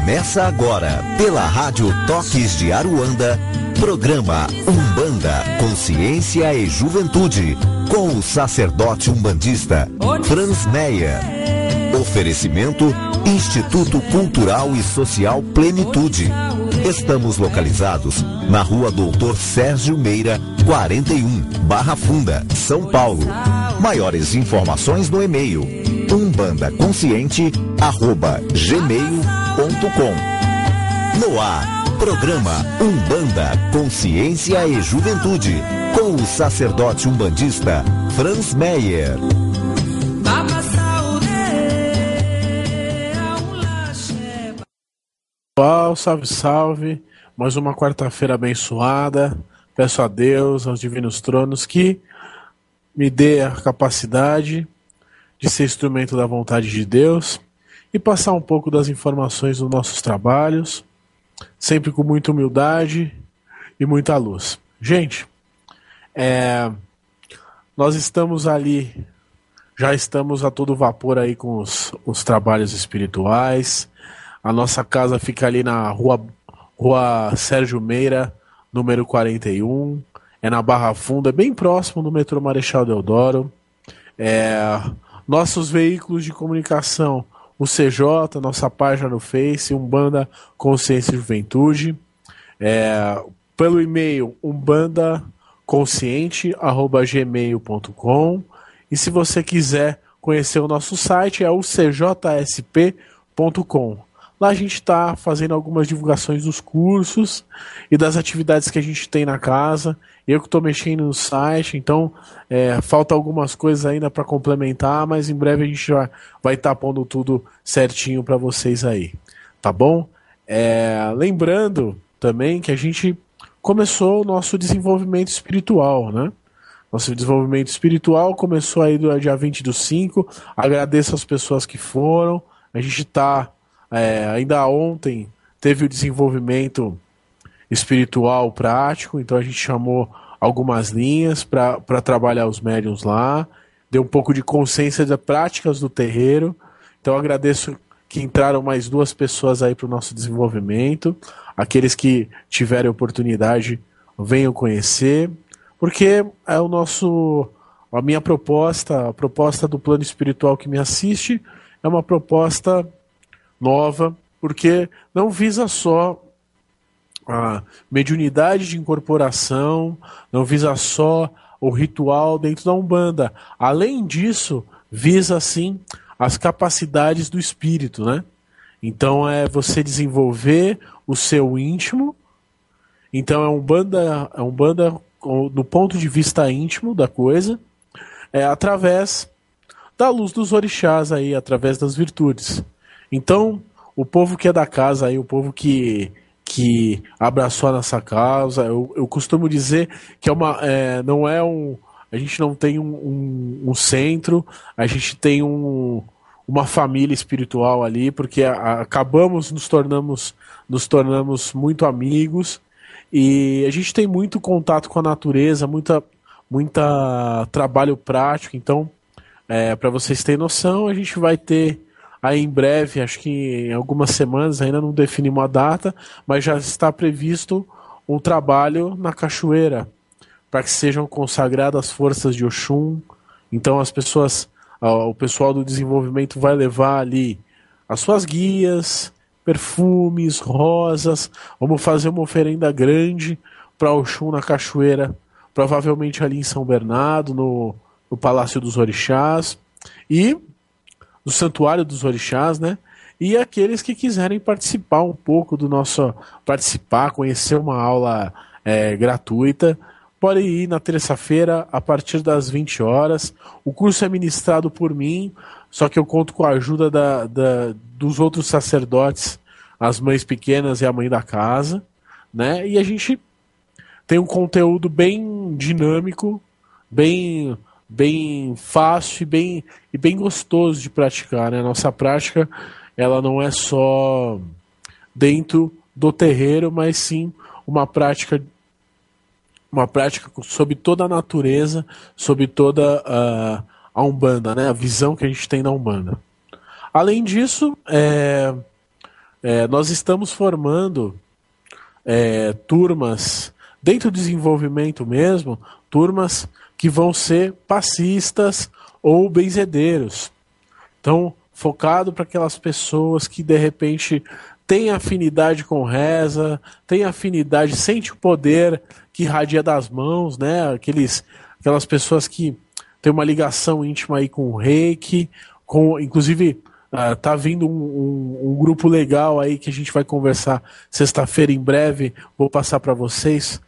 Começa agora, pela Rádio Toques de Aruanda, programa Umbanda, Consciência e Juventude, com o sacerdote umbandista Franz Meyer. Oferecimento Instituto Cultural e Social Plenitude. Estamos localizados na Rua Doutor Sérgio Meira, 41, Barra Funda, São Paulo. Maiores informações no e-mail umbandaconsciente@gmail.com. No ar, programa Umbanda, Consciência e Juventude, com o sacerdote umbandista Franz Meyer. Pessoal, salve, salve. Mais uma quarta-feira abençoada. Peço a Deus, aos divinos tronos, que me dê a capacidade de ser instrumento da vontade de Deus e passar um pouco das informações dos nossos trabalhos, sempre com muita humildade e muita luz. Gente, nós estamos ali, já estamos a todo vapor aí com os trabalhos espirituais. A nossa casa fica ali na Rua Sérgio Meira, número 41, é na Barra Funda, bem próximo do metrô Marechal Deodoro. Nossos veículos de comunicação, o CJ, nossa página no Face, Umbanda Consciência e Juventude, pelo e-mail umbandaconsciente@gmail.com, e se você quiser conhecer o nosso site é o cjsp.com. Lá a gente está fazendo algumas divulgações dos cursos e das atividades que a gente tem na casa. Eu que estou mexendo no site, então falta algumas coisas ainda para complementar, mas em breve a gente já vai estar pondo tudo certinho para vocês aí, tá bom? Lembrando também que a gente começou o nosso desenvolvimento espiritual, né? Nosso desenvolvimento espiritual começou aí do dia 20/5. Agradeço as pessoas que foram. A gente está... ainda ontem teve o desenvolvimento espiritual prático, então a gente chamou algumas linhas para trabalhar os médiuns lá, deu um pouco de consciência das práticas do terreiro. Então eu agradeço que entraram mais 2 pessoas aí para o nosso desenvolvimento. Aqueles que tiverem oportunidade, venham conhecer, porque é a minha proposta, a proposta do plano espiritual que me assiste, é uma proposta nova, porque não visa só a mediunidade de incorporação, não visa só o ritual dentro da Umbanda. Além disso, visa sim as capacidades do espírito, né? Então é você desenvolver o seu íntimo. Então é Umbanda do ponto de vista íntimo da coisa, através da luz dos orixás aí, através das virtudes. Então, o povo que é da casa, aí, o povo que abraçou a nossa causa, eu costumo dizer que não é a gente não tem um centro, a gente tem uma família espiritual ali, porque nos tornamos muito amigos, e a gente tem muito contato com a natureza, muita trabalho prático. Então, para vocês terem noção, a gente vai ter aí em breve, acho que em algumas semanas, ainda não definimos a data, mas já está previsto um trabalho na cachoeira, para que sejam consagradas as forças de Oxum. Então o pessoal do desenvolvimento vai levar ali as suas guias, perfumes, rosas. Vamos fazer uma oferenda grande para Oxum na cachoeira, provavelmente ali em São Bernardo, no Palácio dos Orixás, e do Santuário dos Orixás, né? E aqueles que quiserem participar um pouco conhecer uma aula gratuita, podem ir na terça-feira a partir das 20 horas. O curso é ministrado por mim, só que eu conto com a ajuda dos outros sacerdotes, as mães pequenas e a mãe da casa, né? E a gente tem um conteúdo bem dinâmico, bem fácil e bem gostoso de praticar, né? Nossa prática, ela não é só dentro do terreiro, mas sim uma prática sobre toda a natureza, sobre toda a Umbanda, né? A visão que a gente tem da Umbanda. Além disso, nós estamos formando turmas, dentro do desenvolvimento mesmo, turmas que vão ser passistas ou benzedeiros. Então, focado para aquelas pessoas que de repente têm afinidade com reza, têm afinidade, sente o poder que irradia das mãos, né? Aquelas pessoas que têm uma ligação íntima aí com o Reiki, inclusive tá vindo um grupo legal aí que a gente vai conversar sexta-feira em breve, vou passar para vocês,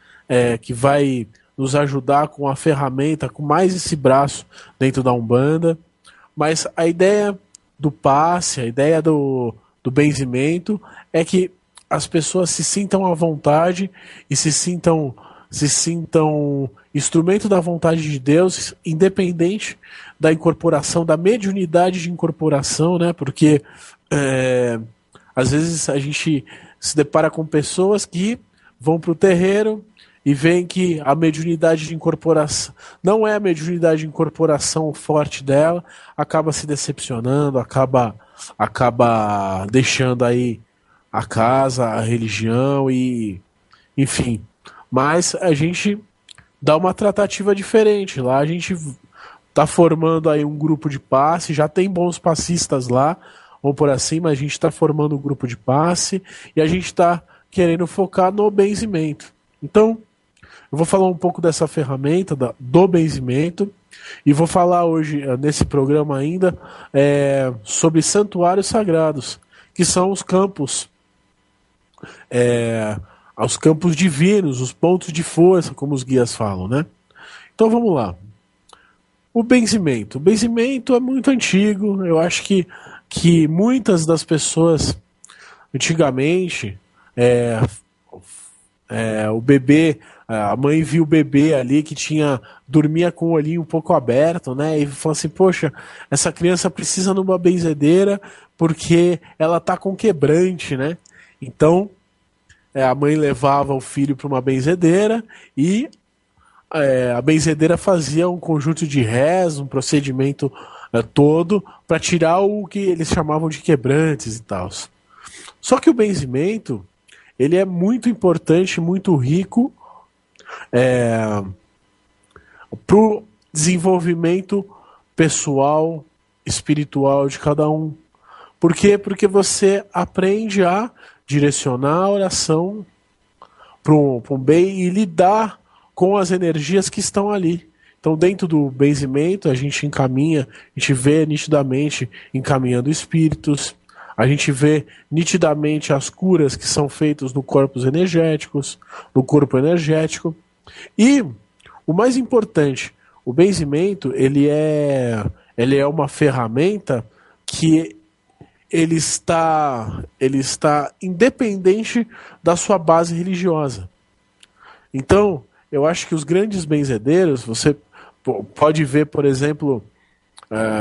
que vai nos ajudar com a ferramenta, com mais esse braço dentro da Umbanda. Mas a ideia do passe, a ideia do benzimento é que as pessoas se sintam à vontade e se sintam instrumento da vontade de Deus, independente da incorporação, da mediunidade de incorporação, né? Porque às vezes a gente se depara com pessoas que vão para o terreiro e veem que a mediunidade de incorporação não é a mediunidade de incorporação forte dela, acaba se decepcionando, acaba deixando aí a casa, a religião e enfim. Mas a gente dá uma tratativa diferente. Lá a gente está formando aí um grupo de passe, já tem bons passistas lá, vamos por assim, mas a gente está formando um grupo de passe e a gente está querendo focar no benzimento. Então, eu vou falar um pouco dessa ferramenta, do benzimento, e vou falar hoje, nesse programa ainda, sobre santuários sagrados, que são os campos, os campos divinos, os pontos de força, como os guias falam, né? Então vamos lá. O benzimento. O benzimento é muito antigo, eu acho que muitas das pessoas, antigamente, o bebê, a mãe viu o bebê ali que dormia com o olhinho um pouco aberto, né? E falou assim, poxa, essa criança precisa numa benzedeira porque ela tá com quebrante, né? Então, a mãe levava o filho para uma benzedeira e a benzedeira fazia um conjunto de reza, um procedimento todo para tirar o que eles chamavam de quebrantes e tal. Só que o benzimento, ele é muito importante, muito rico para o desenvolvimento pessoal, espiritual de cada um. Por quê? Porque você aprende a direcionar a oração para um bem e lidar com as energias que estão ali. Então, dentro do benzimento, a gente encaminha, a gente vê nitidamente encaminhando espíritos, a gente vê nitidamente as curas que são feitas no corpo energético. E o mais importante, o benzimento, ele é uma ferramenta que ele está independente da sua base religiosa. Então, eu acho que os grandes benzedeiros, você pode ver, por exemplo,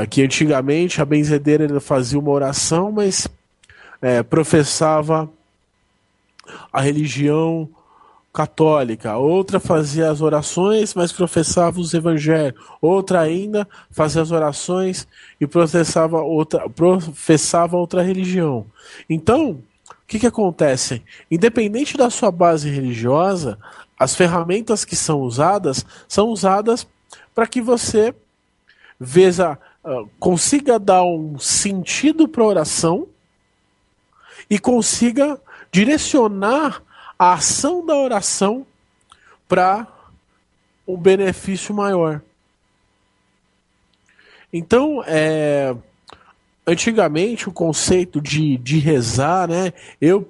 que antigamente a benzedeira fazia uma oração, mas professava a religião católica, outra fazia as orações, mas professava os evangelhos, outra ainda fazia as orações e professava outra religião. Então, o que acontece? Independente da sua base religiosa, as ferramentas que são usadas para que você consiga dar um sentido para a oração e consiga direcionar a ação da oração para um benefício maior. Então, antigamente o conceito de rezar, né? Eu,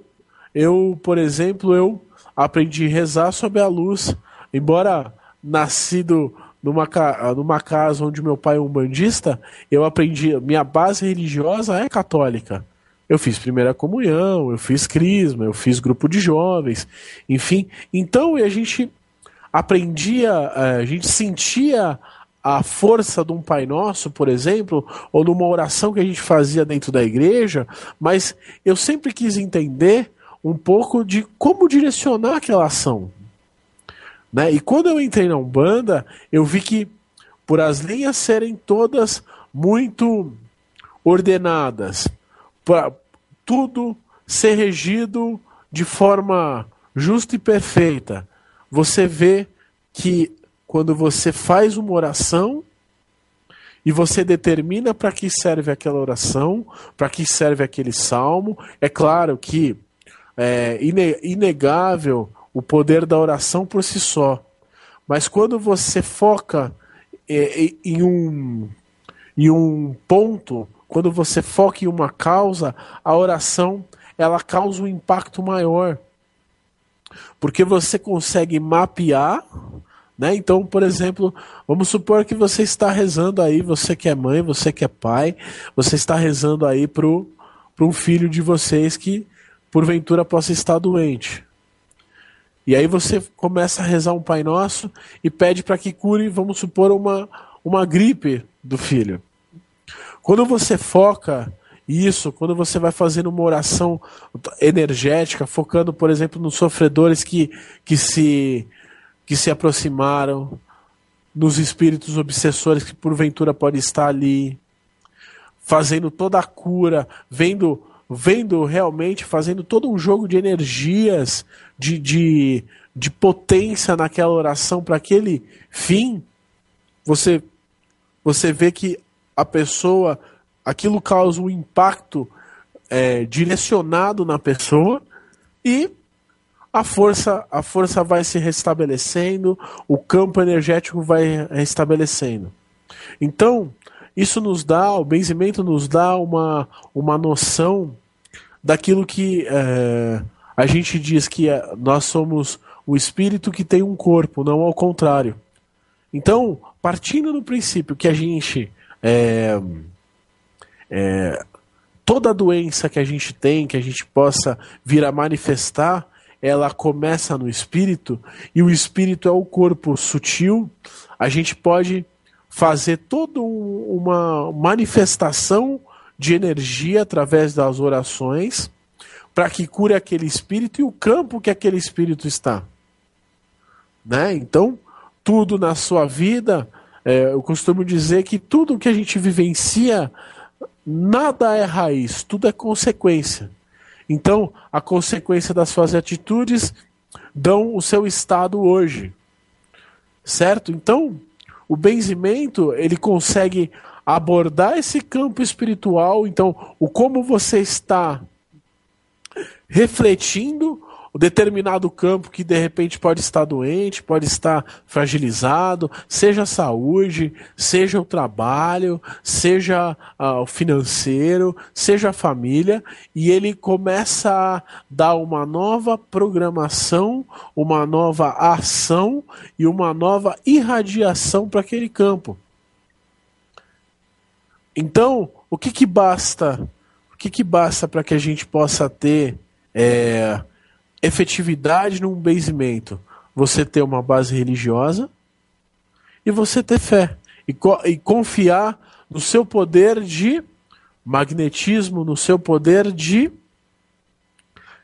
por exemplo, eu aprendi a rezar sob a luz, embora nascido numa casa onde meu pai é umbandista, eu aprendi, minha base religiosa é católica. Eu fiz primeira comunhão, eu fiz crisma, eu fiz grupo de jovens, enfim. Então a gente aprendia, a gente sentia a força de um Pai Nosso, por exemplo, ou numa oração que a gente fazia dentro da igreja, mas eu sempre quis entender um pouco de como direcionar aquela ação. Né? E quando eu entrei na Umbanda, eu vi que, por as linhas serem todas muito ordenadas, tudo ser regido de forma justa e perfeita. Você vê que quando você faz uma oração e você determina para que serve aquela oração, para que serve aquele salmo, é claro que é inegável o poder da oração por si só. Mas quando você foca em um ponto, quando você foca em uma causa, a oração ela causa um impacto maior. Porque você consegue mapear, né? Então, por exemplo, vamos supor que você está rezando aí, você que é mãe, você que é pai, você está rezando aí para um filho de vocês que porventura possa estar doente. E aí você começa a rezar um Pai Nosso e pede para que cure, vamos supor, uma gripe do filho. Quando você foca isso, quando você vai fazendo uma oração energética, focando, por exemplo, nos sofredores que se aproximaram, nos espíritos obsessores que porventura podem estar ali, fazendo toda a cura, vendo realmente, fazendo todo um jogo de energias, de potência naquela oração para aquele fim, você vê que a pessoa, aquilo causa um impacto direcionado na pessoa e a força vai se restabelecendo, o campo energético vai restabelecendo. Então, o benzimento nos dá uma noção daquilo que a gente diz que nós somos o espírito que tem um corpo, não ao contrário. Então, partindo do princípio que a gente toda doença que a gente tem, que a gente possa vir a manifestar, ela começa no espírito, e o espírito é o corpo sutil, a gente pode fazer toda uma manifestação de energia através das orações para que cure aquele espírito e o campo que aquele espírito está. Né? Então, tudo na sua vida, eu costumo dizer que tudo que a gente vivencia, nada é raiz, tudo é consequência. Então, a consequência das suas atitudes dão o seu estado hoje. Certo? Então, o benzimento, ele consegue abordar esse campo espiritual. Então, o como você está refletindo o determinado campo que de repente pode estar doente, pode estar fragilizado, seja a saúde, seja o trabalho, seja o financeiro, seja a família, e ele começa a dar uma nova programação, uma nova ação e uma nova irradiação para aquele campo. Então, o que basta? O que basta para que a gente possa ter efetividade num benzimento? Você ter uma base religiosa e você ter fé e confiar no seu poder de magnetismo, no seu poder de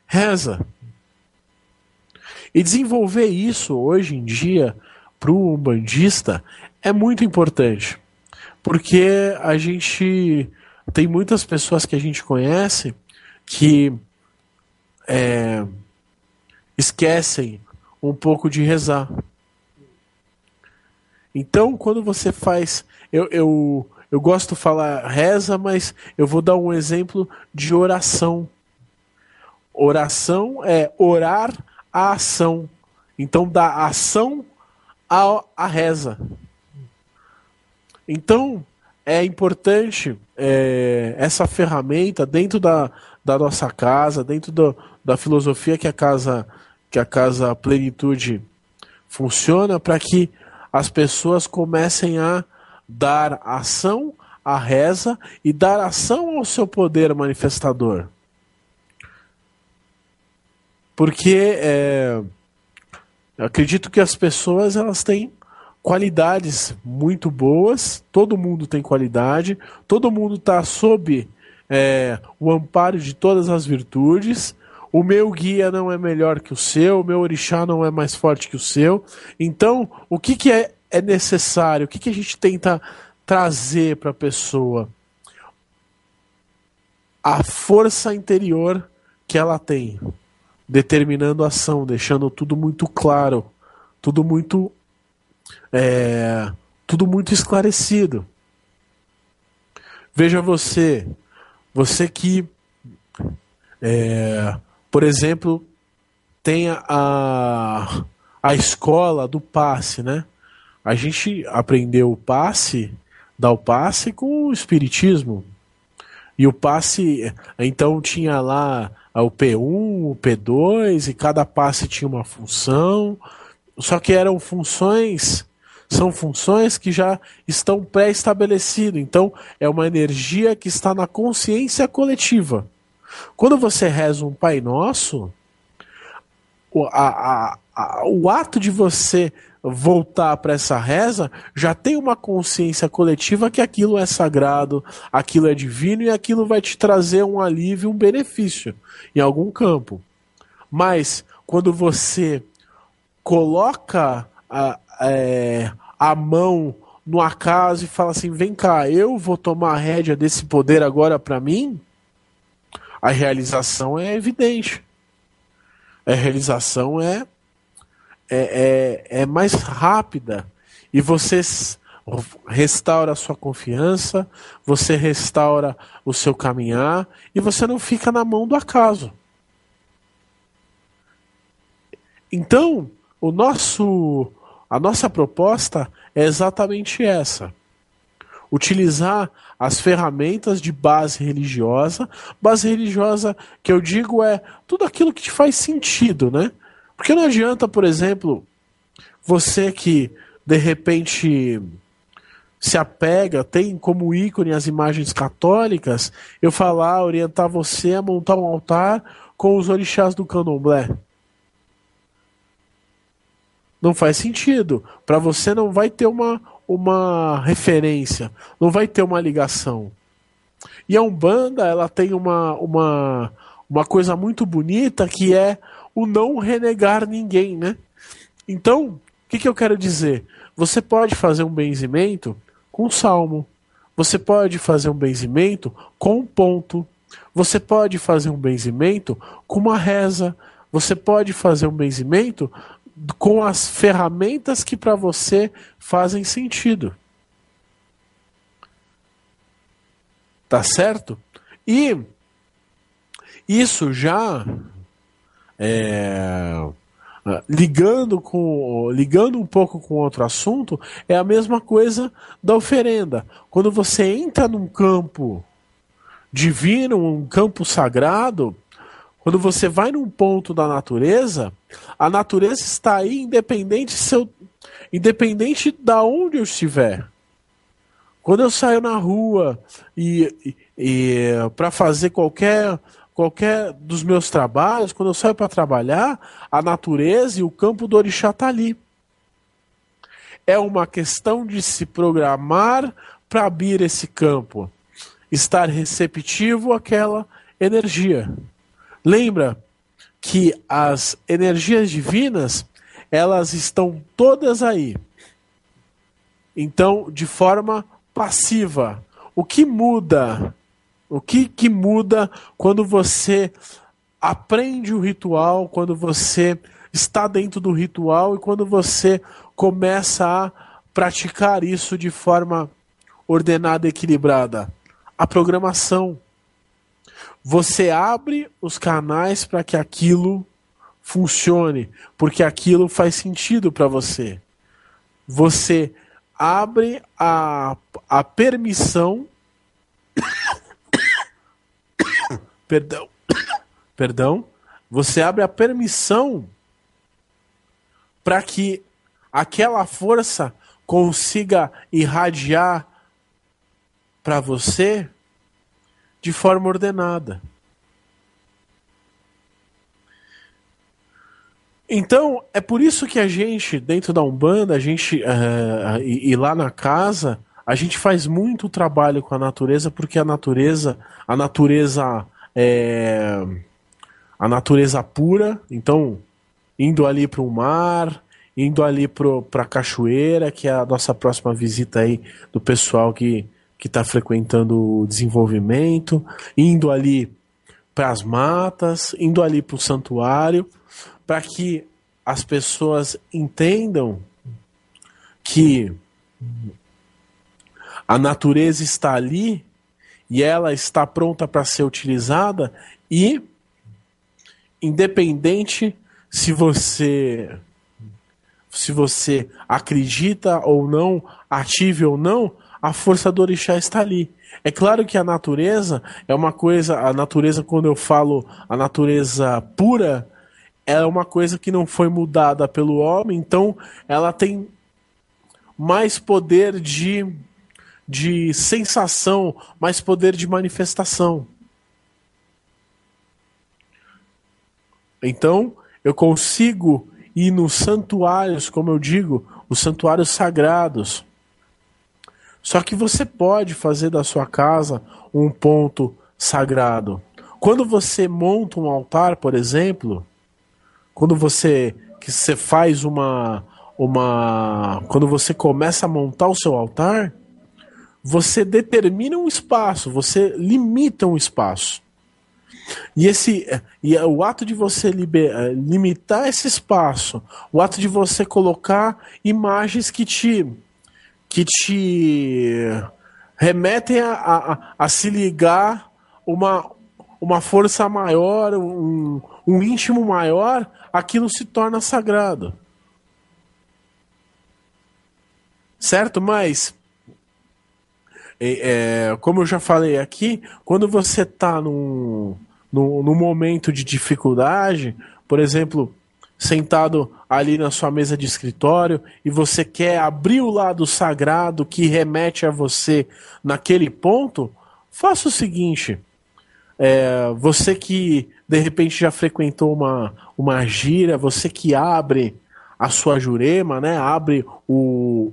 reza. E desenvolver isso hoje em dia para o umbandista é muito importante, porque a gente tem muitas pessoas que a gente conhece que esquecem um pouco de rezar. Então, quando você faz... Eu gosto de falar reza, mas eu vou dar um exemplo de oração. Oração é orar a ação. Então, da ação à reza. Então, é importante essa ferramenta dentro da nossa casa, dentro da filosofia que a Casa Plenitude funciona, para que as pessoas comecem a dar ação à reza e dar ação ao seu poder manifestador. Porque eu acredito que as pessoas elas têm qualidades muito boas, todo mundo tem qualidade, todo mundo está sob o amparo de todas as virtudes. O meu guia não é melhor que o seu, o meu orixá não é mais forte que o seu. Então, o que é necessário? O que a gente tenta trazer para a pessoa? A força interior que ela tem, determinando a ação, deixando tudo muito claro, tudo muito esclarecido. Veja você que, por exemplo, tem a escola do passe, né? A gente aprendeu o passe, dar o passe com o espiritismo. E o passe, então tinha lá o P1, o P2, e cada passe tinha uma função. Só que são funções que já estão pré-estabelecidas. Então, é uma energia que está na consciência coletiva. Quando você reza um Pai Nosso, o ato de você voltar para essa reza já tem uma consciência coletiva que aquilo é sagrado, aquilo é divino e aquilo vai te trazer um alívio, um benefício em algum campo. Mas quando você coloca a mão no acaso e fala assim, vem cá, eu vou tomar a rédea desse poder agora para mim, a realização é evidente. A realização é mais rápida e você restaura a sua confiança, você restaura o seu caminhar e você não fica na mão do acaso. Então, a nossa proposta é exatamente essa. Utilizar as ferramentas de base religiosa que eu digo é tudo aquilo que te faz sentido, né? Porque não adianta, por exemplo, você que de repente se apega, tem como ícone as imagens católicas, eu falar, orientar você a montar um altar com os orixás do candomblé. Não faz sentido. Para você não vai ter uma referência, não vai ter uma ligação. E a Umbanda, ela tem uma coisa muito bonita que é o não renegar ninguém, né? Então, o que eu quero dizer? Você pode fazer um benzimento com um salmo, você pode fazer um benzimento com um ponto, você pode fazer um benzimento com uma reza, você pode fazer um benzimento com as ferramentas que para você fazem sentido. Tá certo? E isso já ligando um pouco com outro assunto, é a mesma coisa da oferenda. Quando você entra num campo divino, um campo sagrado, quando você vai num ponto da natureza, a natureza está aí independente da onde eu estiver. Quando eu saio na rua e para fazer qualquer dos meus trabalhos, quando eu saio para trabalhar, a natureza e o campo do orixá está ali. É uma questão de se programar para abrir esse campo, estar receptivo àquela energia. Lembra que as energias divinas, elas estão todas aí. Então, de forma passiva. O que muda? O que muda quando você aprende o ritual, quando você está dentro do ritual e quando você começa a praticar isso de forma ordenada e equilibrada? A programação. Você abre os canais para que aquilo funcione, porque aquilo faz sentido para você. Você abre a permissão perdão, você abre a permissão para que aquela força consiga irradiar para você de forma ordenada. Então, é por isso que a gente, dentro da Umbanda, e lá na casa, a gente faz muito trabalho com a natureza, porque a natureza é a natureza pura. Então, indo ali para o mar, indo ali para a cachoeira, que é a nossa próxima visita aí do pessoal que está frequentando o desenvolvimento, indo ali para as matas, indo ali para o santuário, para que as pessoas entendam que a natureza está ali e ela está pronta para ser utilizada, e independente se você acredita ou não, ative ou não, a força do orixá está ali. É claro que a natureza é uma coisa, a natureza, quando eu falo a natureza pura, é uma coisa que não foi mudada pelo homem, então ela tem mais poder de sensação, mais poder de manifestação. Então, eu consigo ir nos santuários, como eu digo, os santuários sagrados. Só que você pode fazer da sua casa um ponto sagrado. Quando você monta um altar, por exemplo, quando você faz quando você começa a montar o seu altar, você determina um espaço, você limita um espaço. E o ato de você limitar esse espaço, o ato de você colocar imagens que te remetem a se ligar uma força maior, um íntimo maior, aquilo se torna sagrado. Certo? Mas, como eu já falei aqui, quando você está num momento de dificuldade, por exemplo, sentado ali na sua mesa de escritório, e você quer abrir o lado sagrado que remete a você naquele ponto, faça o seguinte: você que de repente já frequentou uma gira, você que abre a sua jurema, né, abre o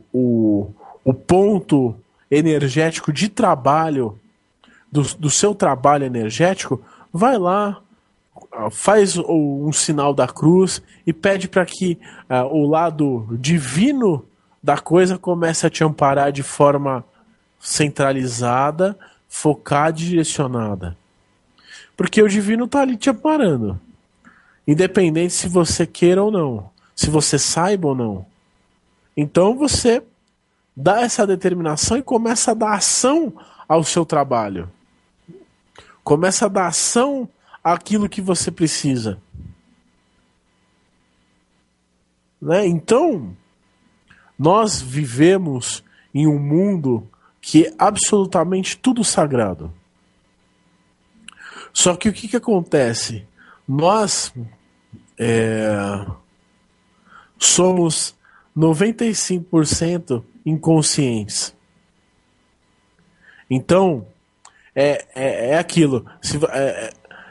ponto energético de trabalho do seu trabalho energético, vai lá, faz um sinal da cruz e pede para que o lado divino da coisa comece a te amparar de forma centralizada, focada e direcionada. Porque o divino está ali te amparando, independente se você queira ou não, se você saiba ou não. Então você dá essa determinação e começa a dar ação ao seu trabalho. Começa a dar ação àquilo que você precisa. Né? Então, nós vivemos em um mundo que é absolutamente tudo sagrado. Só que o que acontece? Nós somos 95% inconscientes. Então, é aquilo.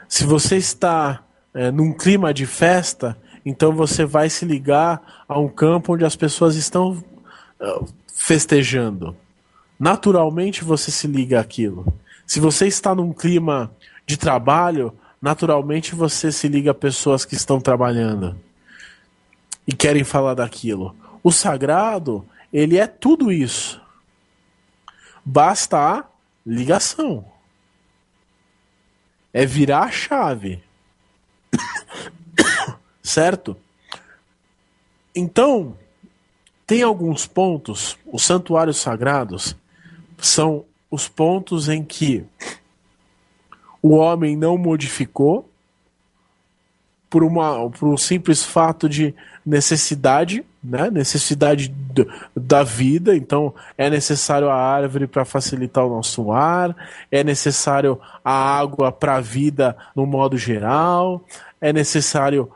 Se você está num clima de festa, então você vai se ligar a um campo onde as pessoas estão festejando. Naturalmente você se liga àquilo. Se você está num clima de trabalho, naturalmente você se liga a pessoas que estão trabalhando e querem falar daquilo. O sagrado, ele é tudo isso. Basta a ligação. É virar a chave. Certo? Então, tem alguns pontos, os santuários sagrados são os pontos em que o homem não modificou por um simples fato de necessidade, né? Necessidade da vida. Então é necessário a árvore para facilitar o nosso ar, é necessário a água para a vida no modo geral, é necessário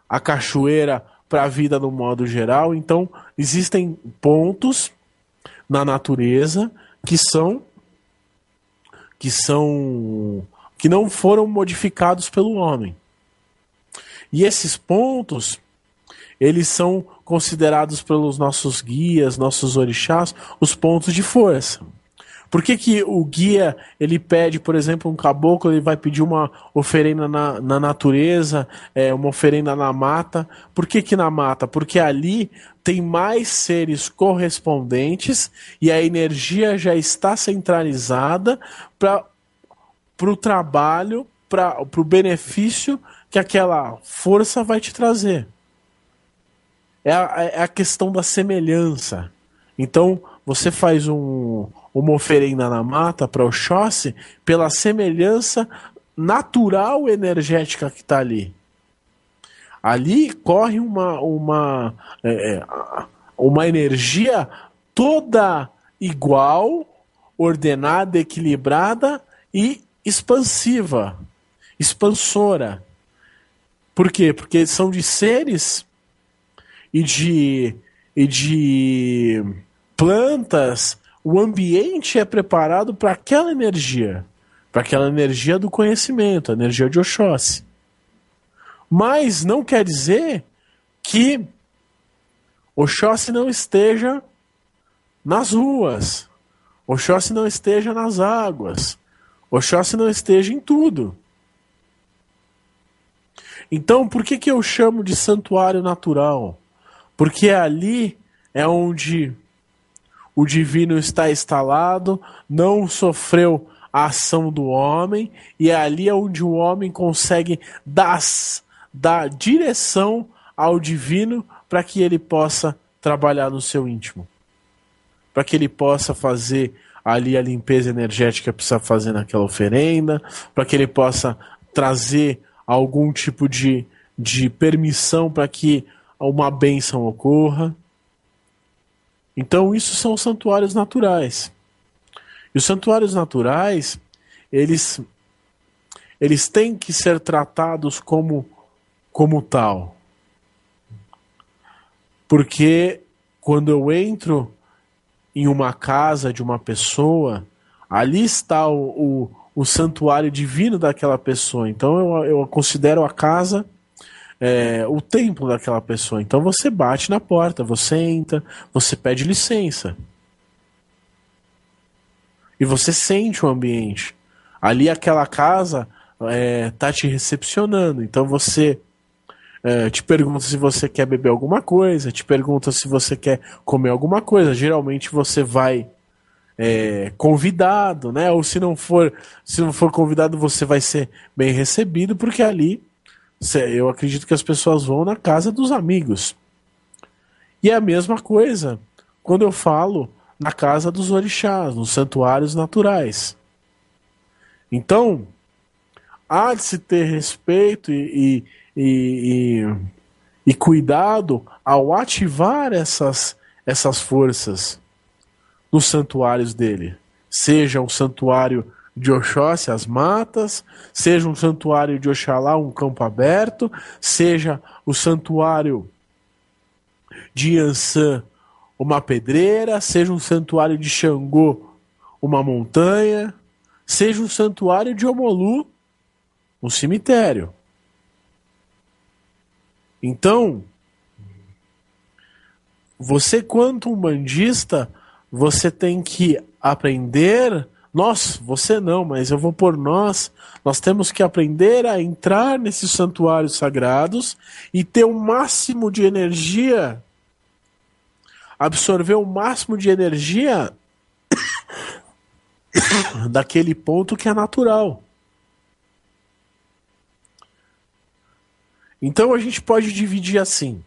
a cachoeira para a vida no modo geral. Então existem pontos na natureza que não foram modificados pelo homem. E esses pontos, eles são considerados pelos nossos guias, nossos orixás, os pontos de força. Por que o guia, ele pede, por exemplo, um caboclo, ele vai pedir uma oferenda na natureza, uma oferenda na mata? Por que na mata? Porque ali tem mais seres correspondentes e a energia já está centralizada para para o trabalho, para o benefício que aquela força vai te trazer. É a questão da semelhança. Então, você faz uma oferenda na mata para Oxóssi pela semelhança natural energética que está ali. Ali corre uma energia toda igual, ordenada, equilibrada e expansiva, expansora. Por quê? Porque são de seres e de plantas. O ambiente é preparado para aquela energia do conhecimento, a energia de Oxóssi. Mas não quer dizer que Oxóssi não esteja nas ruas, Oxóssi não esteja nas águas, Oxóssi não esteja em tudo. Então, por que eu chamo de santuário natural? Porque ali é onde o divino está instalado, não sofreu a ação do homem, e é ali onde o homem consegue dar direção ao divino para que ele possa trabalhar no seu íntimo. Para que ele possa fazer ali a limpeza energética que precisa fazer naquela oferenda, para que ele possa trazer algum tipo de permissão para que uma bênção ocorra. Então isso são santuários naturais. E os santuários naturais, eles têm que ser tratados como tal. Porque quando eu entro em uma casa de uma pessoa, ali está o santuário divino daquela pessoa. Então eu considero a casa o templo daquela pessoa. Então você bate na porta, você entra, você pede licença. E você sente o ambiente. Ali aquela casa tá te recepcionando. Então você te pergunta se você quer beber alguma coisa, te pergunta se você quer comer alguma coisa. Geralmente você vai convidado, né? Ou se não for convidado, você vai ser bem recebido, porque ali eu acredito que as pessoas vão na casa dos amigos. E é a mesma coisa quando eu falo na casa dos orixás, nos santuários naturais. Então, há de se ter respeito e cuidado ao ativar essas forças nos santuários dele. Seja um santuário de Oxóssi, as matas, seja um santuário de Oxalá, um campo aberto, seja o santuário de Iansã, uma pedreira, seja um santuário de Xangô, uma montanha, seja um santuário de Omolu, um cemitério. Então, você, quanto umbandista, você tem que aprender. Você não, mas eu vou por nós temos que aprender a entrar nesses santuários sagrados e ter o máximo de energia, absorver o máximo de energia daquele ponto que é natural. Então a gente pode dividir assim.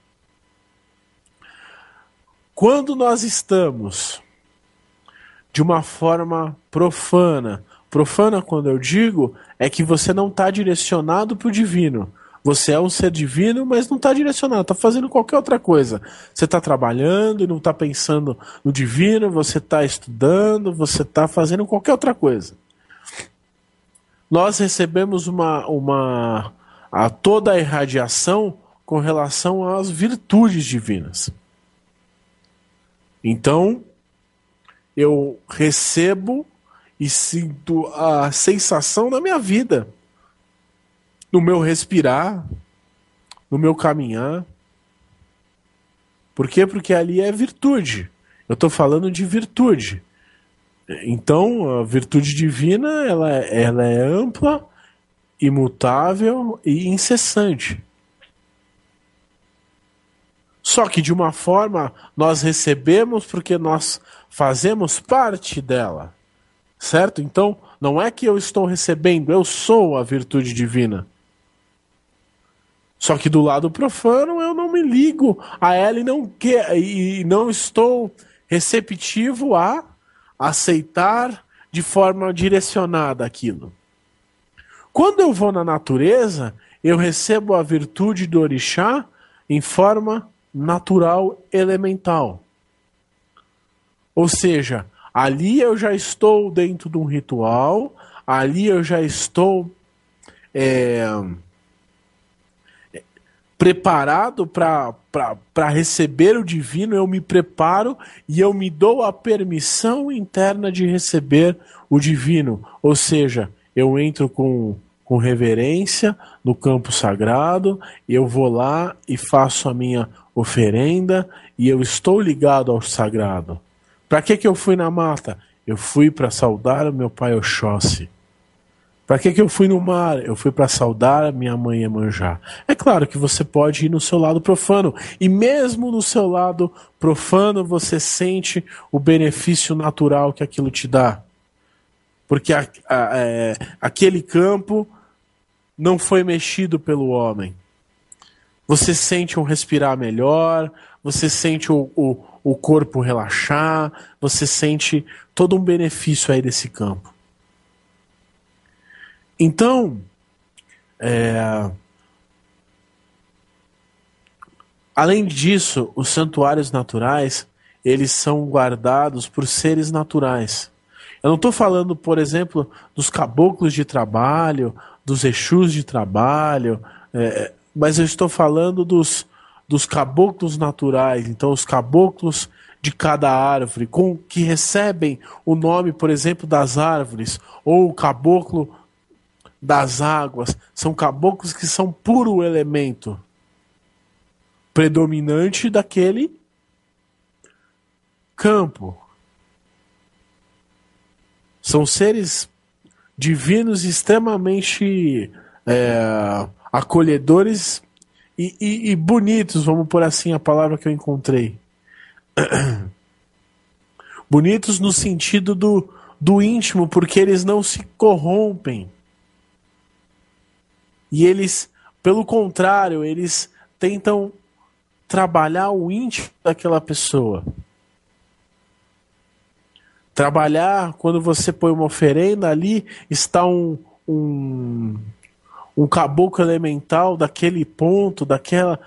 Quando nós estamos de uma forma profana, quando eu digo, é que você não está direcionado para o divino. Você é um ser divino, mas não está direcionado, está fazendo qualquer outra coisa. Você está trabalhando e não está pensando no divino, você está estudando, você está fazendo qualquer outra coisa. Nós recebemos toda a irradiação com relação às virtudes divinas. Então, eu recebo e sinto a sensação na minha vida, no meu respirar, no meu caminhar. Por quê? Porque ali é virtude. Eu estou falando de virtude. Então, a virtude divina ela é ampla, imutável e incessante. Só que de uma forma nós recebemos porque nós fazemos parte dela. certo? Então, não é que eu estou recebendo, eu sou a virtude divina. Só que do lado profano eu não me ligo a ela e não estou receptivo a aceitar de forma direcionada aquilo. Quando eu vou na natureza, eu recebo a virtude do orixá em forma natural elemental. Ou seja, ali eu já estou dentro de um ritual, ali eu já estou preparado para receber o divino, eu me preparo e eu me dou a permissão interna de receber o divino. Ou seja, eu entro com reverência no campo sagrado, eu vou lá e faço a minha oferenda e eu estou ligado ao sagrado. Para que eu fui na mata? Eu fui para saudar o meu pai Oxóssi. Para que eu fui no mar? Eu fui para saudar a minha mãe Iemanjá. É claro que você pode ir no seu lado profano. E mesmo no seu lado profano, você sente o benefício natural que aquilo te dá. Porque aquele campo não foi mexido pelo homem. Você sente um respirar melhor, você sente o corpo relaxar, você sente todo um benefício aí desse campo. Então, além disso, os santuários naturais, eles são guardados por seres naturais. Eu não estou falando, por exemplo, dos caboclos de trabalho, dos exus de trabalho, mas eu estou falando dos caboclos naturais. Então, os caboclos de cada árvore, que recebem o nome, por exemplo, das árvores, ou o caboclo das águas, são caboclos que são puro elemento predominante daquele campo. São seres divinos extremamente acolhedores e bonitos, vamos por assim a palavra que eu encontrei. Bonitos no sentido do íntimo, porque eles não se corrompem. E eles, pelo contrário, eles tentam trabalhar o íntimo daquela pessoa. Trabalhar, quando você põe uma oferenda ali, está um caboclo elemental daquele ponto, daquela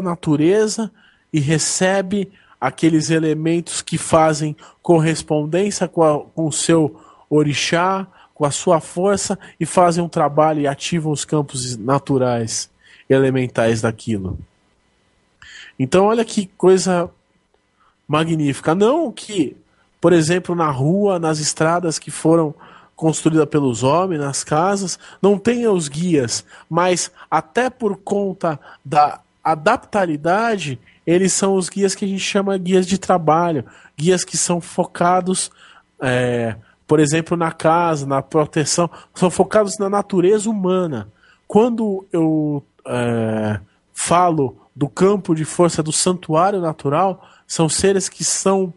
natureza, e recebe aqueles elementos que fazem correspondência com o seu orixá, com a sua força, e fazem um trabalho e ativam os campos naturais, elementais daquilo. Então olha que coisa magnífica. Não que, por exemplo, na rua, nas estradas que foram construídas pelos homens, nas casas, não tenha os guias, mas até por conta da adaptabilidade, eles são os guias que a gente chama guias de trabalho, guias que são focados, por exemplo, na casa, na proteção, são focados na natureza humana. Quando eu falo do campo de força do santuário natural, são seres que são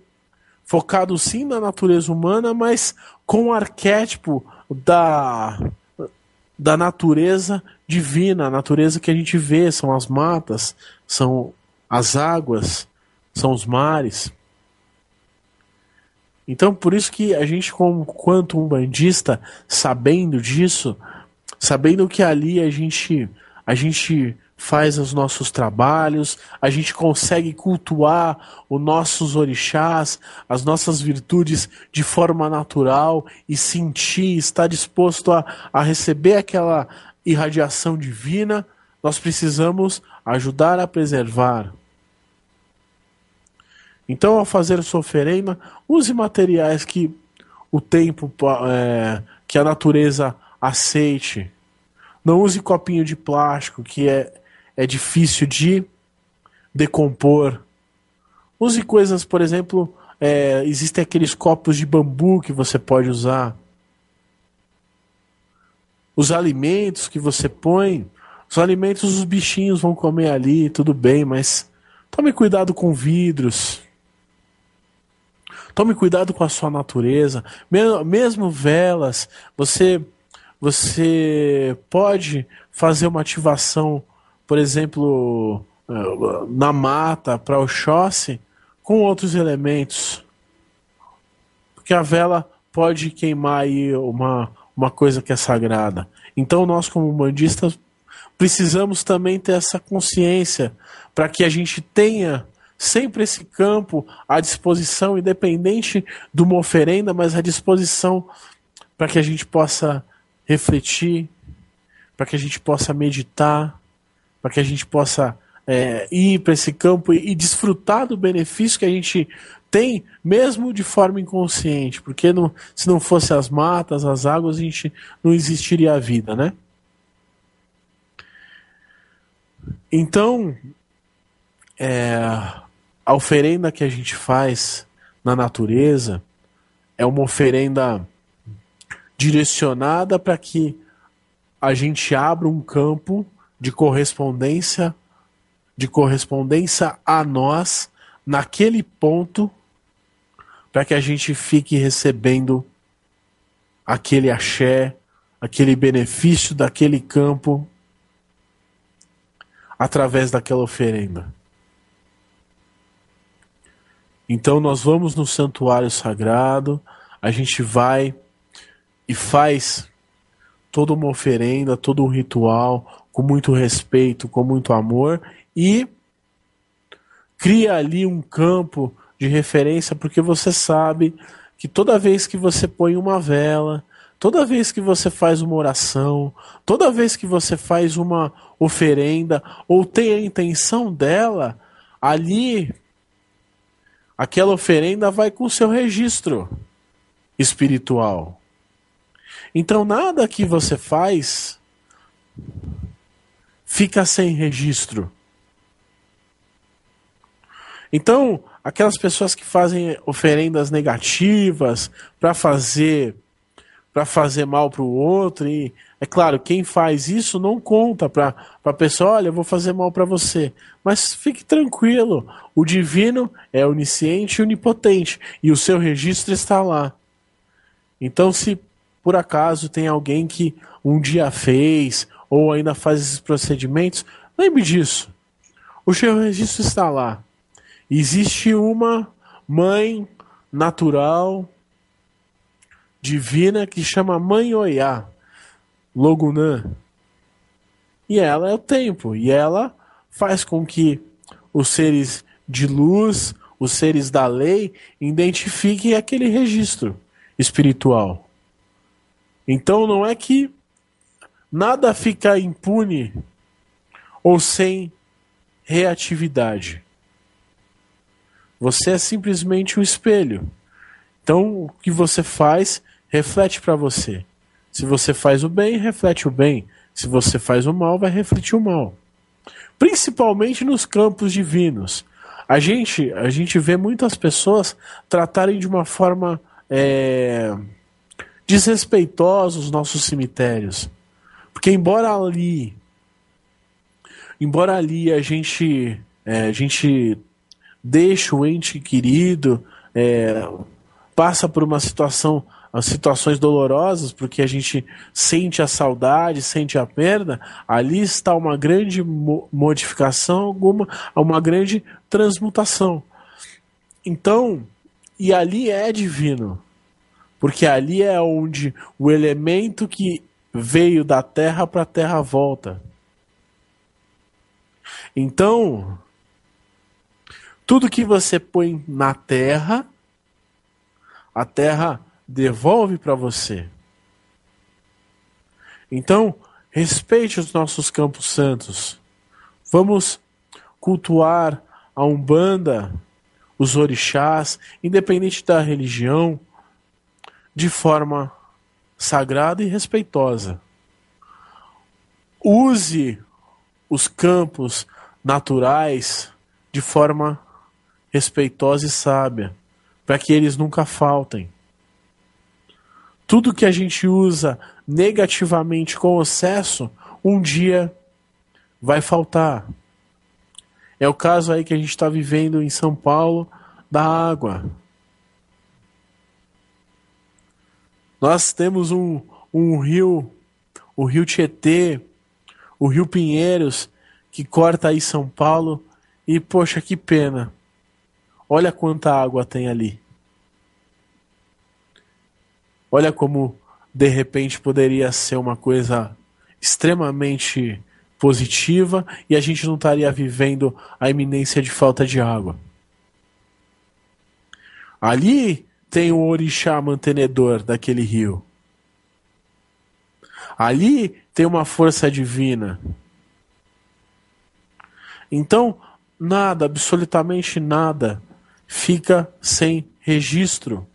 focados sim na natureza humana, mas com o arquétipo da natureza divina, a natureza que a gente vê, são as matas, são as águas, são os mares. Então, por isso que a gente, quanto umbandista, sabendo disso, sabendo que ali a gente faz os nossos trabalhos, a gente consegue cultuar os nossos orixás, as nossas virtudes de forma natural e sentir, estar disposto a receber aquela irradiação divina, nós precisamos ajudar a preservar. Então, ao fazer sua oferenda, use materiais que o tempo, que a natureza aceite. Não use copinho de plástico, que é difícil de decompor. Use coisas, por exemplo, existem aqueles copos de bambu que você pode usar. Os alimentos que você põe, os alimentos os bichinhos vão comer ali, tudo bem, mas tome cuidado com vidros. Tome cuidado com a sua natureza. Mesmo velas, você pode fazer uma ativação, por exemplo, na mata para Oxóssi com outros elementos. Porque a vela pode queimar aí uma coisa que é sagrada. Então nós, como umbandistas, precisamos também ter essa consciência para que a gente tenha sempre esse campo à disposição, independente de uma oferenda, mas à disposição para que a gente possa refletir, para que a gente possa meditar, para que a gente possa ir para esse campo e desfrutar do benefício que a gente tem, mesmo de forma inconsciente, porque se não fosse as matas, as águas, a gente não existiria a vida, né? Então, a oferenda que a gente faz na natureza é uma oferenda direcionada para que a gente abra um campo de correspondência a nós naquele ponto, para que a gente fique recebendo aquele axé, aquele benefício daquele campo através daquela oferenda. Então nós vamos no santuário sagrado, a gente vai e faz toda uma oferenda, todo um ritual, com muito respeito, com muito amor, e cria ali um campo de referência, porque você sabe que toda vez que você põe uma vela, toda vez que você faz uma oração, toda vez que você faz uma oferenda, ou tem a intenção dela, ali, aquela oferenda vai com o seu registro espiritual. Então nada que você faz fica sem registro. Então, aquelas pessoas que fazem oferendas negativas para fazer mal para o outro, e é claro, quem faz isso não conta para a pessoa, olha, eu vou fazer mal para você. Mas fique tranquilo, o divino é onisciente e onipotente, e o seu registro está lá. Então, se por acaso tem alguém que um dia fez, ou ainda faz esses procedimentos, lembre disso. O seu registro está lá. Existe uma mãe natural, divina, que chama Mãe Oiá, Logunã. E ela é o tempo. E ela faz com que os seres de luz, os seres da lei, identifiquem aquele registro espiritual. Então não é que nada fica impune ou sem reatividade. Você é simplesmente um espelho. Então, o que você faz, reflete para você. Se você faz o bem, reflete o bem. Se você faz o mal, vai refletir o mal. Principalmente nos campos divinos. A gente vê muitas pessoas tratarem de uma forma desrespeitosa os nossos cemitérios. Porque embora ali a gente deixa o ente querido, passa por situações dolorosas, porque a gente sente a saudade, sente a perda, ali está uma grande modificação, uma grande transmutação. Então, e ali é divino, porque ali é onde o elemento que veio da terra para a terra volta. Então, tudo que você põe na terra, a terra devolve para você. Então, respeite os nossos campos santos. Vamos cultuar a Umbanda, os orixás, independente da religião, de forma sagrada e respeitosa. Use os campos naturais de forma respeitosa e sábia, para que eles nunca faltem. Tudo que a gente usa negativamente com excesso, um dia vai faltar. É o caso aí que a gente está vivendo em São Paulo, da água. Nós temos um rio, o Rio Tietê, o Rio Pinheiros, que corta aí São Paulo, e poxa, que pena. Olha quanta água tem ali. Olha como de repente poderia ser uma coisa extremamente positiva e a gente não estaria vivendo a iminência de falta de água. Ali tem o orixá mantenedor daquele rio. Ali tem uma força divina. Então, nada, absolutamente nada, fica sem registro.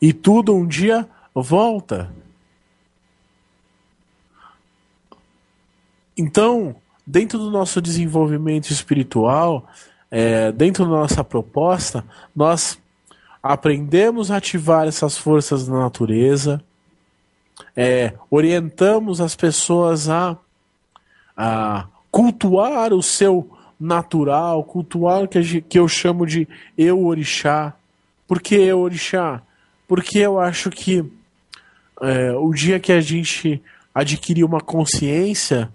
E tudo um dia volta. Então, dentro do nosso desenvolvimento espiritual, dentro da nossa proposta, nós aprendemos a ativar essas forças da natureza, orientamos as pessoas a cultuar o seu natural, cultuar o que eu chamo de eu orixá. Por que eu orixá? Porque eu acho que o dia que a gente adquirir uma consciência,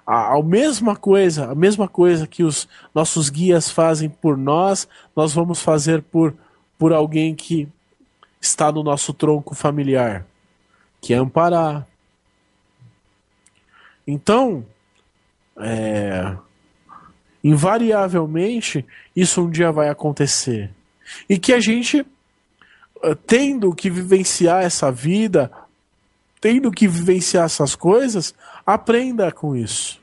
a mesma coisa que os nossos guias fazem por nós vamos fazer por alguém que está no nosso tronco familiar, que é amparar. Então, invariavelmente, isso um dia vai acontecer. E que a gente, tendo que vivenciar essa vida, tendo que vivenciar essas coisas, aprenda com isso.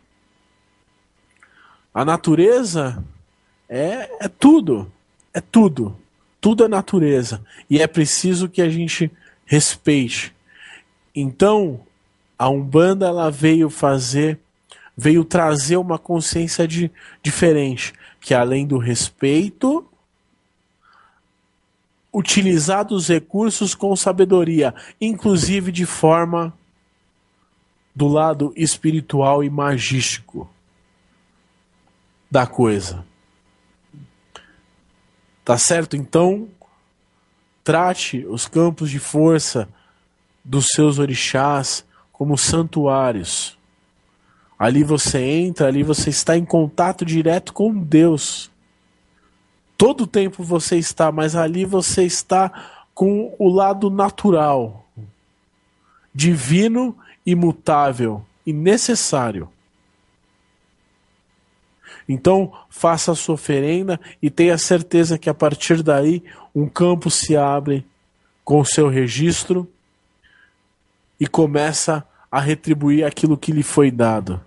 A natureza é tudo. É tudo. Tudo é natureza. E é preciso que a gente respeite. Então, a Umbanda ela veio trazer uma consciência diferente, que além do respeito, utilizar dos recursos com sabedoria, inclusive de forma do lado espiritual e magístico da coisa. Tá certo? Então, trate os campos de força dos seus orixás como santuários. Ali você entra, ali você está em contato direto com Deus. Todo o tempo você está, mas ali você está com o lado natural, divino, imutável e necessário. Então, faça a sua oferenda e tenha certeza que a partir daí um campo se abre com o seu registro e começa a retribuir aquilo que lhe foi dado.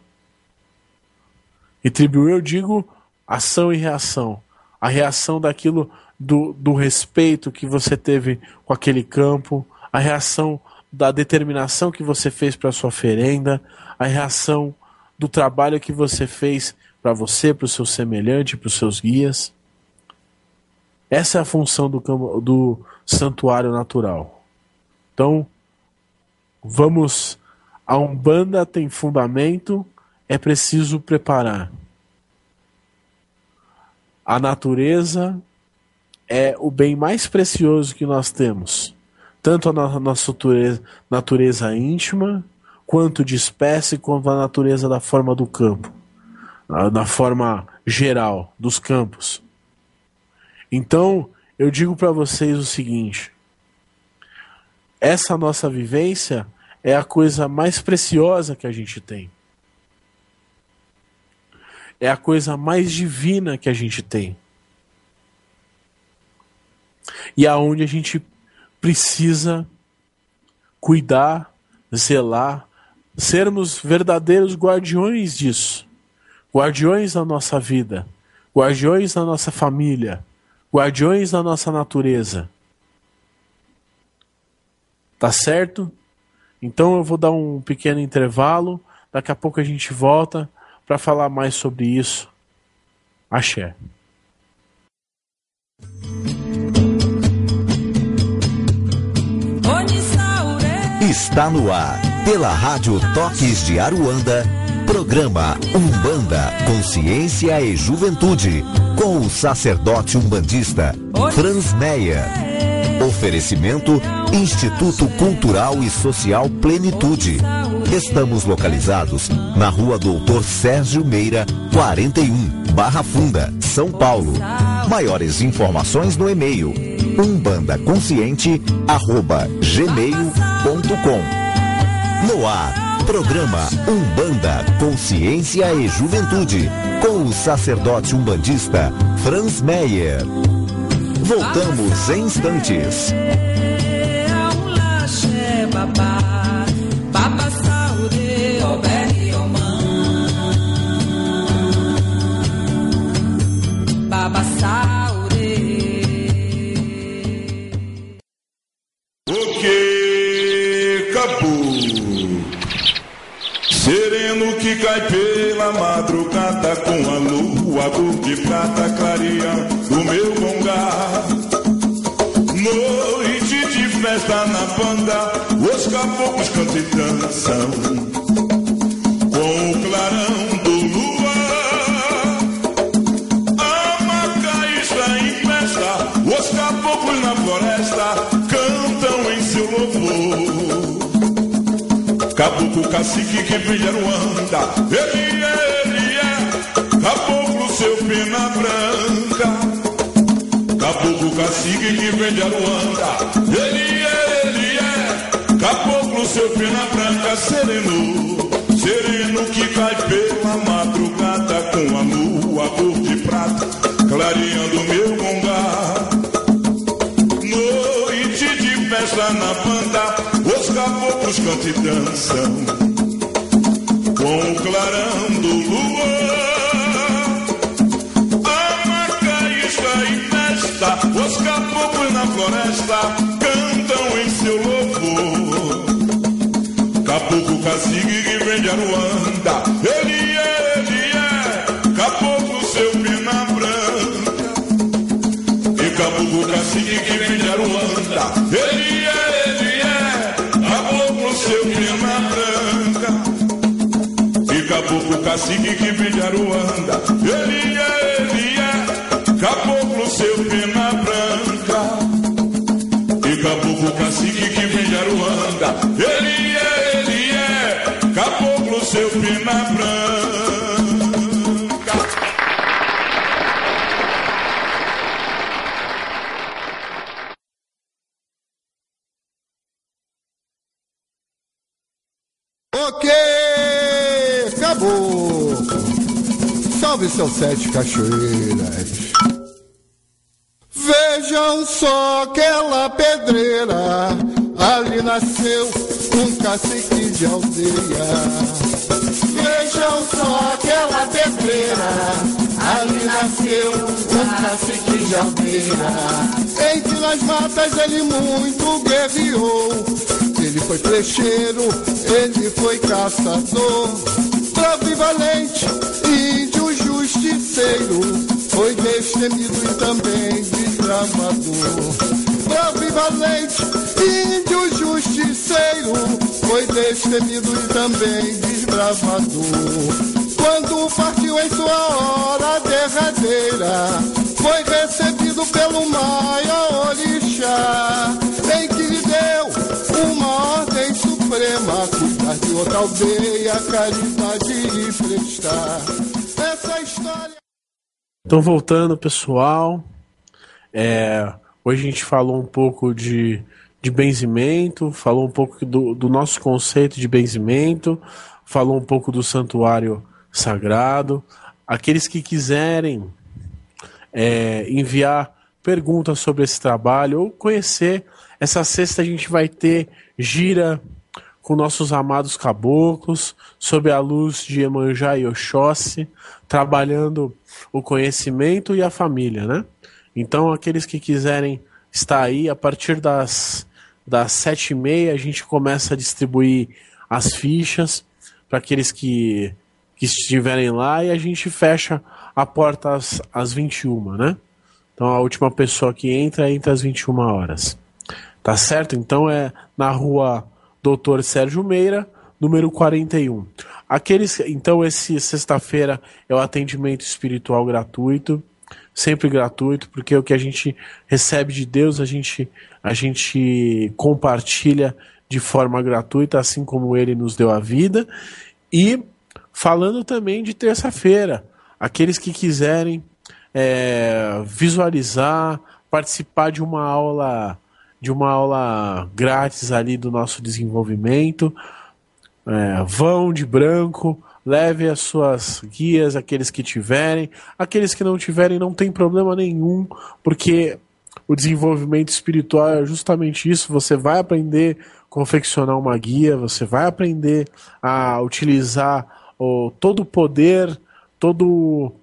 Retribuir, eu digo, ação e reação. A reação daquilo do respeito que você teve com aquele campo, a reação da determinação que você fez para a sua oferenda, a reação do trabalho que você fez para você, para o seu semelhante, para os seus guias. Essa é a função do santuário natural. Então, a Umbanda tem fundamento, é preciso preparar. A natureza é o bem mais precioso que nós temos, tanto a nossa natureza íntima, quanto de espécie, quanto a natureza da forma do campo, na forma geral dos campos. Então, eu digo para vocês o seguinte: essa nossa vivência é a coisa mais preciosa que a gente tem. É a coisa mais divina que a gente tem. E aonde a gente precisa cuidar, zelar, sermos verdadeiros guardiões disso. Guardiões da nossa vida, guardiões da nossa família, guardiões da nossa natureza. Tá certo? Então eu vou dar um pequeno intervalo, daqui a pouco a gente volta para falar mais sobre isso. Axé. Está no ar, pela Rádio Toques de Aruanda, programa Umbanda, Consciência e Juventude, com o sacerdote umbandista Franz Meyer. Oferecimento Instituto Cultural e Social Plenitude. Estamos localizados na Rua Doutor Sérgio Meira, 41, Barra Funda, São Paulo. Maiores informações no e-mail umbandaconsciente@gmail.com. No ar, programa Umbanda, Consciência e Juventude, com o sacerdote umbandista Franz Meyer. Voltamos em instantes. Sereno que cai pela madrugada, com a lua cor de prata clareando o meu gongar. Noite de festa na banda, os caboclos cantam e dançam com o clarão do luar. A maca está em festa, os caboclos na floresta cantam em seu louvor. Caboclo cacique que brilha Aruanda, ele é caboclo seu pena branca. Caboclo cacique que vem de Aruanda, ele é caboclo seu pena branca. Sereno, sereno que cai pela madrugada, com a lua cor de prata clareando meu gongar. Noite de festa na banda, os caboclos cantam e dançam com o clarão do luar. A maca está em festa, os caboclos na floresta cantam em seu louvor. Caboclo cacique que vem de Aruanda, ele é caboclo seu pena branca. E caboclo cacique que vem de Aruanda, ele é seu pena branca. E caboclo cacique que vem de Aruanda, ele é caboclo seu pena branca. E caboclo cacique que vem de Aruanda, ele é caboclo seu pena branca. Ok, acabou. Salve seus 7 cachoeiras. Vejam só aquela pedreira, ali nasceu um cacique de aldeia. Vejam só aquela pedreira, ali nasceu um cacique de aldeia. Entre as matas ele muito guerreou. Ele foi flecheiro, ele foi caçador, bravo e valente, índio justiceiro, foi destemido e também desbravador. Bravo e valente, índio justiceiro, foi destemido e também desbravador. Quando partiu em sua hora derradeira, foi recebido pelo Maia Orixá, em que lhe deu uma ordem suprema: cuidar de outra aldeia, caridade e prestar. Essa história. Então, voltando, pessoal, hoje a gente falou um pouco de benzimento, falou um pouco do nosso conceito de benzimento, falou um pouco do santuário sagrado. Aqueles que quiserem enviar perguntas sobre esse trabalho ou conhecer, essa sexta a gente vai ter gira com nossos amados caboclos, sob a luz de Iemanjá e Oxóssi, trabalhando o conhecimento e a família, né? Então, aqueles que quiserem estar aí, a partir das 7h30 a gente começa a distribuir as fichas para aqueles que estiverem lá, e a gente fecha a porta às 21h, né? Então a última pessoa que entra às 21h. Tá certo? Então é na Rua Doutor Sérgio Meira, número 41. Então esse sexta-feira é o atendimento espiritual gratuito. sempre gratuito, porque o que a gente recebe de Deus, a gente compartilha de forma gratuita, assim como Ele nos deu a vida. E falando também de terça-feira, aqueles que quiserem visualizar, participar de uma aula grátis ali do nosso desenvolvimento, vão de branco, leve as suas guias, aqueles que tiverem. Aqueles que não tiverem, não tem problema nenhum, porque o desenvolvimento espiritual é justamente isso. Você vai aprender a confeccionar uma guia, você vai aprender a utilizar todo o poder, todo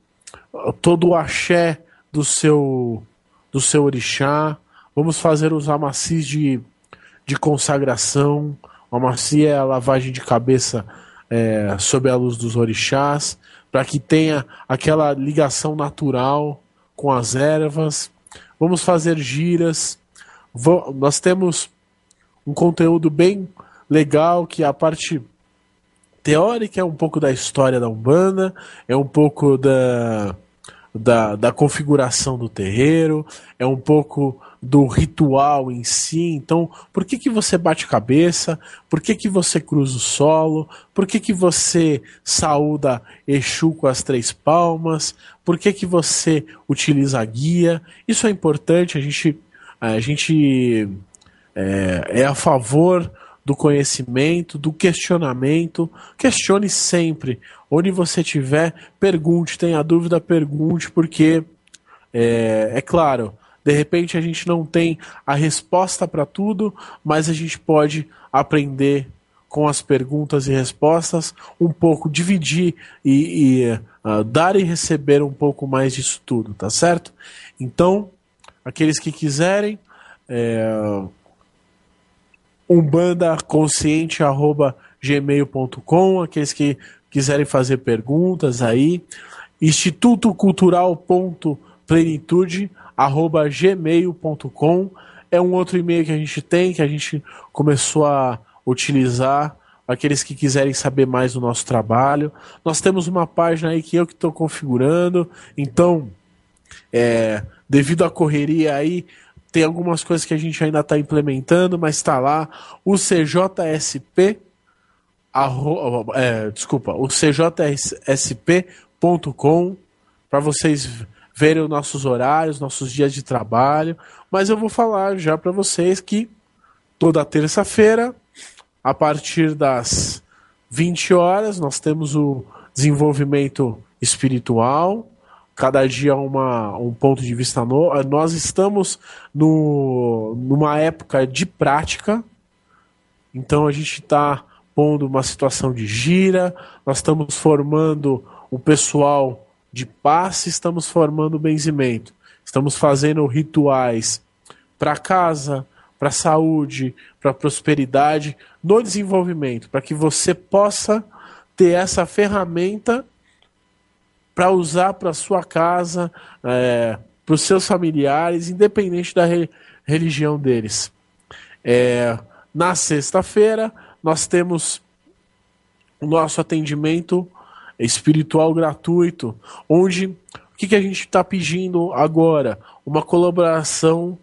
o axé do seu orixá. Vamos fazer os amacis de consagração. O amaci é a lavagem de cabeça sob a luz dos orixás, para que tenha aquela ligação natural com as ervas. Vamos fazer giras. Nós temos um conteúdo bem legal, que a parte teórica é um pouco da história da Umbanda, é um pouco da configuração do terreiro, é um pouco do ritual em si. Então, por que você bate cabeça? Por que você cruza o solo? Por que você saúda Exu com as 3 palmas? Por que você utiliza a guia? Isso é importante. A gente é a favor do conhecimento, do questionamento. Questione sempre. Onde você estiver, pergunte. Tenha dúvida, pergunte, porque é claro, de repente a gente não tem a resposta para tudo, mas a gente pode aprender com as perguntas e respostas, um pouco dividir e dar e receber um pouco mais disso tudo, tá certo? Então, aqueles que quiserem, umbandaconsciente@gmail.com, aqueles que quiserem fazer perguntas aí, institutocultural.plenitude@gmail.com é um outro e-mail que a gente começou a utilizar, aqueles que quiserem saber mais do nosso trabalho. Nós temos uma página aí que eu que estou configurando, então devido à correria aí, tem algumas coisas que a gente ainda está implementando, mas está lá, o cjsp.com, para vocês verem os nossos horários, nossos dias de trabalho. Mas eu vou falar já para vocês que toda terça-feira, a partir das 20 horas, nós temos o desenvolvimento espiritual. Cada dia um ponto de vista novo. Nós estamos numa época de prática, então a gente está pondo uma situação de gira, nós estamos formando o pessoal de passe, estamos formando o benzimento, estamos fazendo rituais para casa, para saúde, para prosperidade, no desenvolvimento, para que você possa ter essa ferramenta para usar para sua casa, para os seus familiares, independente da religião deles. Na sexta-feira, nós temos o nosso atendimento espiritual gratuito, onde o que a gente está pedindo agora? Uma colaboração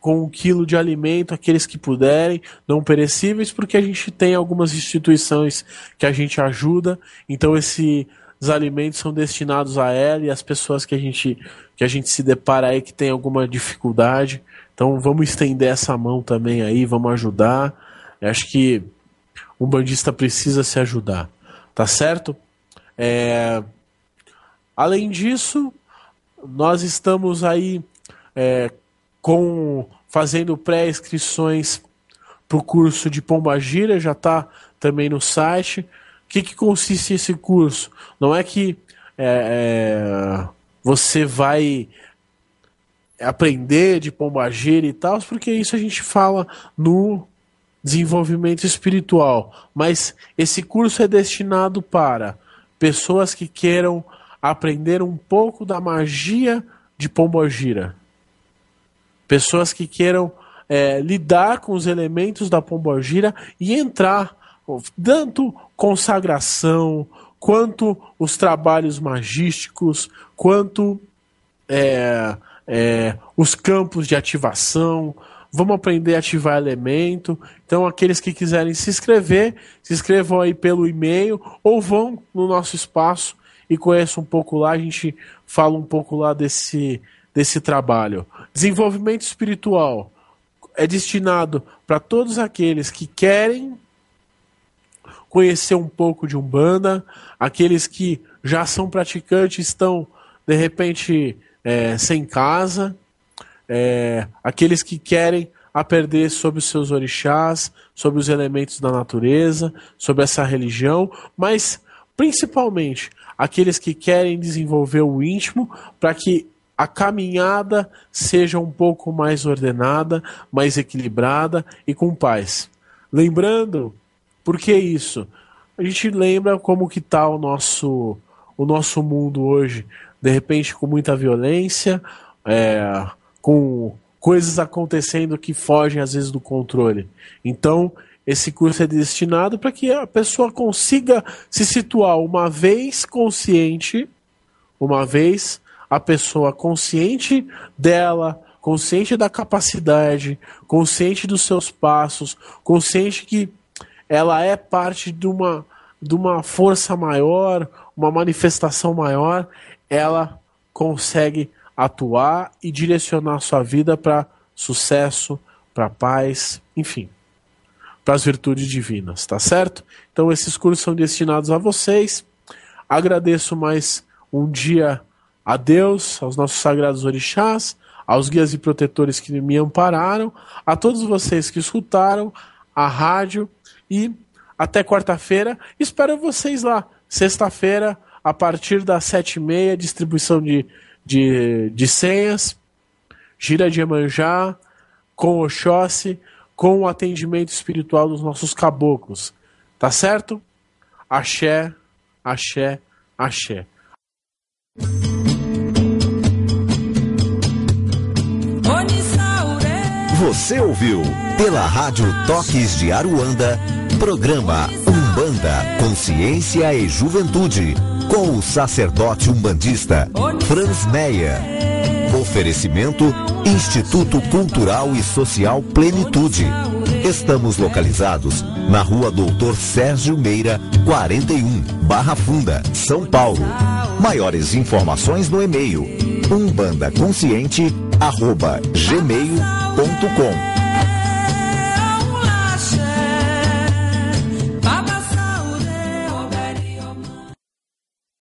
com 1 quilo de alimento, aqueles que puderem, não perecíveis, porque a gente tem algumas instituições que a gente ajuda, então os alimentos são destinados a ela e as pessoas que a gente se depara aí que tem alguma dificuldade. Então vamos estender essa mão também aí, vamos ajudar. Eu acho que um bandista precisa se ajudar, tá certo? Além disso, nós estamos aí fazendo pré-inscrições para o curso de Pombagira, já está também no site. O que consiste esse curso? Não é que você vai aprender de Pombagira e tal, porque isso a gente fala no desenvolvimento espiritual, mas esse curso é destinado para pessoas que queiram aprender um pouco da magia de Pombagira, pessoas que queiram lidar com os elementos da Pombagira e entrar tanto consagração, quanto os trabalhos magísticos, quanto os campos de ativação, vamos aprender a ativar elemento. Então, aqueles que quiserem se inscrevam aí pelo e-mail ou vão no nosso espaço e conheçam um pouco lá. A gente fala um pouco lá desse trabalho. Desenvolvimento espiritual é destinado para todos aqueles que querem conhecer um pouco de Umbanda, aqueles que já são praticantes, estão de repente sem casa, aqueles que querem aprender sobre os seus orixás, sobre os elementos da natureza, sobre essa religião, mas principalmente aqueles que querem desenvolver o íntimo para que a caminhada seja um pouco mais ordenada, mais equilibrada e com paz. Lembrando, por que isso? A gente lembra como que está o nosso mundo hoje, de repente com muita violência, com coisas acontecendo que fogem às vezes do controle. Então, esse curso é destinado para que a pessoa consiga se situar uma vez consciente, a pessoa consciente dela, consciente da capacidade, consciente dos seus passos, consciente que ela é parte de uma força maior, uma manifestação maior, ela consegue atuar e direcionar sua vida para sucesso, para paz, enfim, para as virtudes divinas, tá certo? Então esses cursos são destinados a vocês. Agradeço mais um dia a Deus, aos nossos sagrados orixás, aos guias e protetores que me ampararam, a todos vocês que escutaram a rádio e até quarta-feira. Espero vocês lá, sexta-feira, a partir das 7h30, distribuição de senhas, gira de Iemanjá, com Oxóssi, com o atendimento espiritual dos nossos caboclos. Tá certo? Axé, axé, axé. Você ouviu pela Rádio Toques de Aruanda, programa Umbanda, Consciência e Juventude, com o sacerdote umbandista Franz Meyer. Oferecimento Instituto Cultural e Social Plenitude. Estamos localizados na Rua Doutor Sérgio Meira, 41, Barra Funda, São Paulo. Maiores informações no e-mail umbandaconsciente@gmail.com.